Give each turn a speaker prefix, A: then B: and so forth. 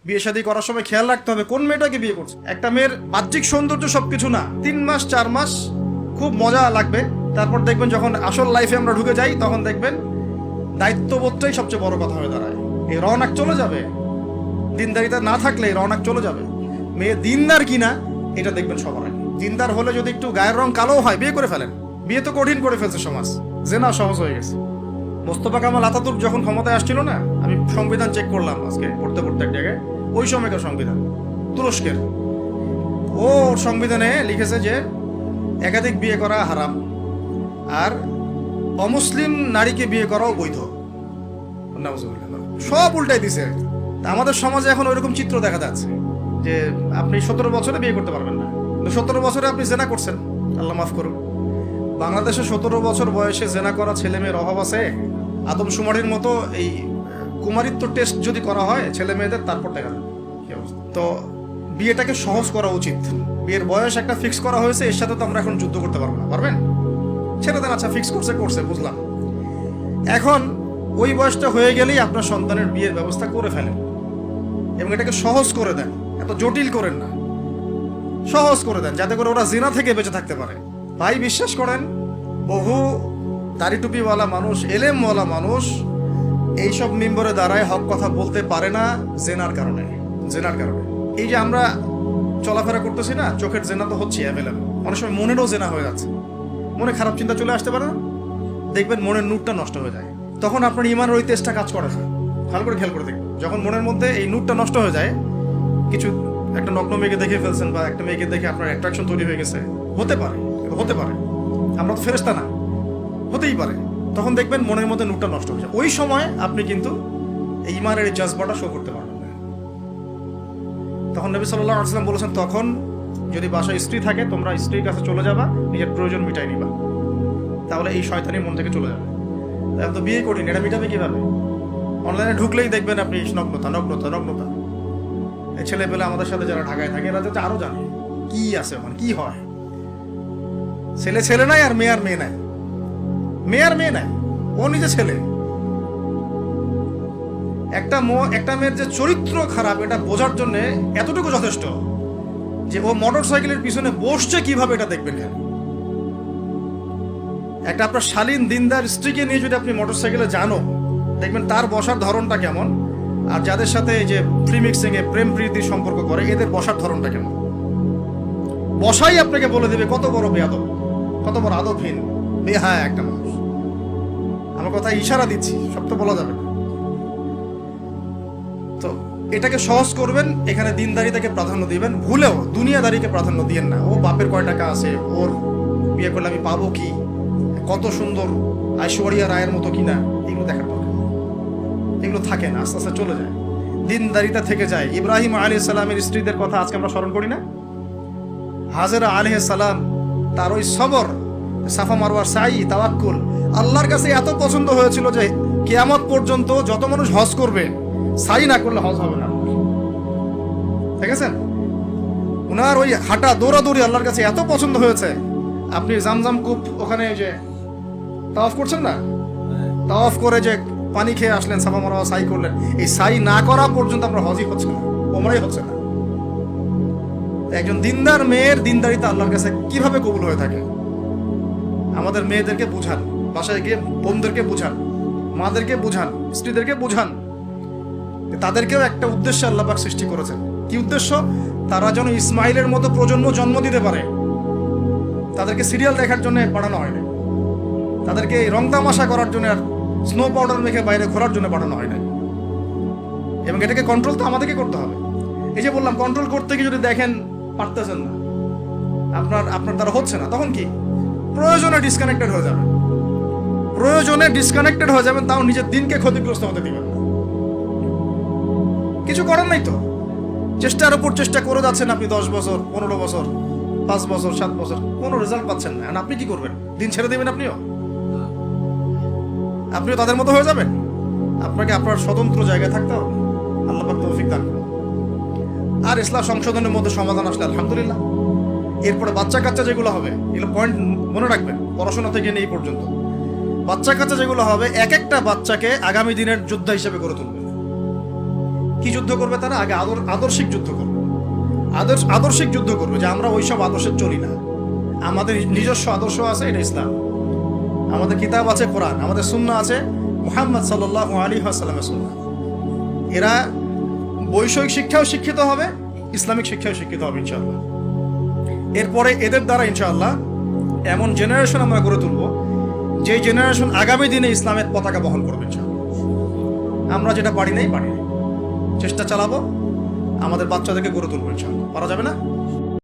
A: বিয়ে শাদী করার সময় খেয়াল রাখতে হবে কোন মেয়েটাকে বিয়ে করছে। একটা মেয়ের বাহ্যিক সৌন্দর্য সবকিছু না, 3 মাস 4 মাস খুব মজা লাগবে, তারপর দেখবেন যখন আসল লাইফে আমরা ঢুকে যাই তখন দেখবেন দায়িত্ববোধটাই সবচেয়ে বড় কথা হয়ে দাঁড়ায়। এই রওনাক চলে যাবে, দিনদারিতা না থাকলে এই রওনাক চলে যাবে। মেয়ে দিনদার কিনা এটা দেখবেন সবার আগে। দিনদার হলে যদি একটু গায়ের রং কালো হয় বিয়ে করে ফেলেন। বিয়ে তো কঠিন করে ফেলছে সমাজ, জেনা সহজ হয়ে গেছে। মোস্তফা কামাল আতাতুর্ক যখন ক্ষমতায় আসছিল না, আমি সংবিধান চেক করলাম আজকে পড়তে পড়তে এক জায়গায়, ওই সময়কার সংবিধান তুরস্কের, ও সংবিধানে লিখেছে যে একাধিক বিয়ে করা হারাম আর অমুসলিম নারীকে বিয়ে করাও বৈধ। সব উল্টাই দিছে। আমাদের সমাজে এখন ওইরকম চিত্র দেখা যাচ্ছে যে আপনি 17 বছরে বিয়ে করতে পারবেন না, 17 বছরে আপনি জেনা করছেন, আল্লাহ মাফ করুন। বাংলাদেশে 17 বছর বয়সে জেনা করা ছেলে মেয়ের অভাব আছে। আদমশুমারির মতো এই কুমারিত্ব টেস্ট যদি করা হয় ছেলে মেয়েদের, তারপর দেখা যাবে কি অবস্থা। তো বিয়েটাকে সহজ করা উচিত। বিয়ের বয়স একটা ফিক্স করা হয়েছে, এর সাথে তো আমরা এখন যুদ্ধ করতে পারবো না। পারবেন? ছেড়ে দেন, আচ্ছা ফিক্স করছে বুঝলাম। এখন ওই বয়সটা হয়ে গেলেই আপনার সন্তানের বিয়ের ব্যবস্থা করে ফেলেন এবং এটাকে সহজ করে দেন, এত জটিল করেন না, সহজ করে দেন যাতে করে ওরা জিনা থেকে বেঁচে থাকতে পারে। ভাই বিশ্বাস করেন, বহু দাড়ি টুপিওয়ালা মানুষ, এলেমওয়ালা মানুষ এইসব মিম্বরে দাঁড়ায় হক কথা বলতে পারে না জেনার কারণে। এই যে আমরা চলাফেরা করতেছি না, চোখের জেনা তো হচ্ছে অ্যাভেলেবল, অনেক সময় মনেরও জেনা হয়ে যাচ্ছে। মনে খারাপ চিন্তা চলে আসতে পারে না, দেখবেন মনের নূরটা নষ্ট হয়ে যায়, তখন আপনার ইমানের ওই তেজটা কাজ করে না। খেয়াল করে দেখবেন, যখন মনের মধ্যে এই নূরটা নষ্ট হয়ে যায়, কিছু একটা নগ্ন মেয়েকে দেখে ফেলছেন বা একটা মেয়েকে দেখে আপনার অ্যাট্রাকশন তৈরি হয়ে গেছে, হতে পারে, আমরা তো ফেরেশতা না, হতেই পারে, তখন দেখবেন মনের মধ্যে নূরটা নষ্ট হয়ে যায়। ওই সময় আপনি কিন্তু এই ইমানের এই জজবাটা শো করতে পারবেন না। তখন নবী সাল্লাল্লাহু আলাইহি ওয়াসাল্লাম বলেছেন, তখন যদি বাসায় স্ত্রী থাকে তোমরা স্ত্রীর কাছে চলে যাবা, নিজের প্রয়োজন মিটাই নিবা, তাহলে এই শয়তানি মন থেকে চলে যাবে। এখন তো বিয়ে করিনি, এটা মিটাবে কিভাবে? অনলাইনে ঢুকলেই দেখবেন আপনি নগ্নতা। এই ছেলে পেলে আমাদের সাথে যারা ঢাকায় থাকে এরা তো আরো জানে কি আছে ওখানে, কি হয়। ছেলে নাই আর মেয়ে নাই, মেয়ে নাই, ও নিজে ছেলে। একটা মেয়ের যে চরিত্র খারাপ এটা বোঝার জন্য এতটুকু যথেষ্ট যে ও মোটর সাইকেলের পিছনে বসছে কিভাবে, এটা দেখবেন। একটা আপনার শালীন দিনদার স্ত্রীকে নিয়ে যদি আপনি মোটর সাইকেলে জানো, দেখবেন তার বসার ধরনটা কেমন, আর যাদের সাথে এই যে ফ্রি মিক্সিং এ প্রেম প্রীতির সম্পর্ক করে এদের বসার ধরনটা কেমন। বসাই আপনাকে বলে দেবে কত বড় বেয়াদব, কত বড় আদবহীন বেহায়া একটা মানুষ। আমার কথা ইশারা দিচ্ছি, সব তো বলা যাবে না। তো এটাকে সহজ করবেন, এখানে দিনদারিতাকে প্রাধান্য দিবেন, ভুলেও দুনিয়াদারিকে প্রাধান্য দিয়েন না। ও বাপের কয় টাকা আছে, ওর বিয়ে করলে আমি পাবো কি, কত সুন্দর ঐশ্বরিয়া রায়ের মতো কিনা, এগুলো দেখার দরকার। এগুলো থাকে না, আস্তে আস্তে চলে যায়, দিনদারিতা থেকে যায়। ইব্রাহিম আলাইহিস সালামের স্ত্রীদের কথা আজকে আমরা স্মরণ করি না? হাজেরা আলাইহিস সালাম, তার ওই সবর, সাফা মারওয়ার সাই, তাওয়াক্কুল আল্লাহর কাছে এত পছন্দ হয়েছিল যে কিয়ামত পর্যন্ত যত মানুষ হজ করবে, সাই না করলে হজ হবে না। ঠিক আছে, ওনার ওই হাঁটা দৌড়াদৌড়ি আল্লাহর কাছে এত পছন্দ হয়েছে। আপনি জামজাম কূপ ওখানে যে তাওয়াফ করছেন না, তাওয়াফ করে যে পানি খেয়ে আসলেন, সাফা মারওয়া সাই করলেন, এই সাই না করা পর্যন্ত আপনার হজই হচ্ছে না, ওমরাই হচ্ছে না। একজন দিনদার মেয়ের দিনদারিতা আল্লাহর কাছে কিভাবে কবুল হয়ে থাকে, আমাদের মেয়েদেরকে বুঝান, বাসায় গিয়ে বোনদেরকে বুঝান, মাদেরকে বুঝান, স্ত্রীদেরকে বুঝান, তাদেরকেও একটা উদ্দেশ্যে আল্লাহ পাক সৃষ্টি করেছেন। কি উদ্দেশ্য? তারা যেন ইসমাইলের মতো প্রজন্ম জন্ম দিতে পারে। তাদেরকে সিরিয়াল দেখার জন্য পাঠানো হয়নি, তাদেরকে রং তামাশা করার জন্য আর স্নো পাউডার মেখে বাইরে ঘোরার জন্য পাঠানো হয় না। এবং এটাকে কন্ট্রোল তো আমাদেরকে করতে হবে। এই যে বললাম, কন্ট্রোল করতে গিয়ে যদি দেখেন পারতেছেন না, আপনার দ্বারা হচ্ছে না, তখন কি প্রয়োজনে ডিসকানেক্টেড হয়ে যাবেন, তাও নিজের দিনকে ক্ষতিগ্রস্ত হতে দিবেন না। কিছু করার নাই তো, চেষ্টার উপর চেষ্টা করে যাচ্ছেন আপনি 10 বছর, 15 বছর, 5 বছর, 7 বছর, কোনো রেজাল্ট পাচ্ছেন না। আপনি কি করবেন? দিন ছেড়ে দেবেন? আপনিও তাদের মতো হয়ে যাবেন? আপনাকে আপনার স্বতন্ত্র জায়গায় থাকতে হবে। আল্লাহ পাক তৌফিক দান করুন। আর ইসলাম সংশোধনের মধ্যে সমাধান আসলে আলহামদুলিল্লাহ। এরপরে বাচ্চা কাচ্চা যেগুলো হবে, এগুলো পয়েন্ট মনে রাখবেন, পড়াশোনা থেকে নিয়ে এই পর্যন্ত বাচ্চা কাচ্চা যেগুলো হবে, এক একটা বাচ্চাকে আগামী দিনের যোদ্ধা হিসেবে গড়ে তুলবে। কি যুদ্ধ করবে তারা? আগে আদর্শিক যুদ্ধ করবে, আদর্শিক যুদ্ধ করবে, যে আমরা ওইসব আদর্শে চলি না, আমাদের নিজস্ব আদর্শ আছে, এটা ইসলাম। আমাদের কিতাব আছে কোরআন, আমাদের সুন্নাহ আছে মুহাম্মদ সাল্লাল্লাহু আলাইহি ওয়াসাল্লামের সুন্নাহ। এরা বৈষয়িক শিক্ষাও শিক্ষিত হবে, ইসলামিক শিক্ষাও শিক্ষিত হবে ইনশাআল্লাহ। এরপরে এদের দ্বারা ইনশাআল্লাহ এমন জেনারেশন আমরা গড়ে তুলব, যে জেনারেশন আগামী দিনে ইসলামের পতাকা বহন করবে ইনশাআল্লাহ। আমরা যেটা পারি নাই, চেষ্টা চালাবো, আমাদের বাচ্চাদেরকে গড়ে তুলবো ইনশাআল্লাহ। পারা যাবে না?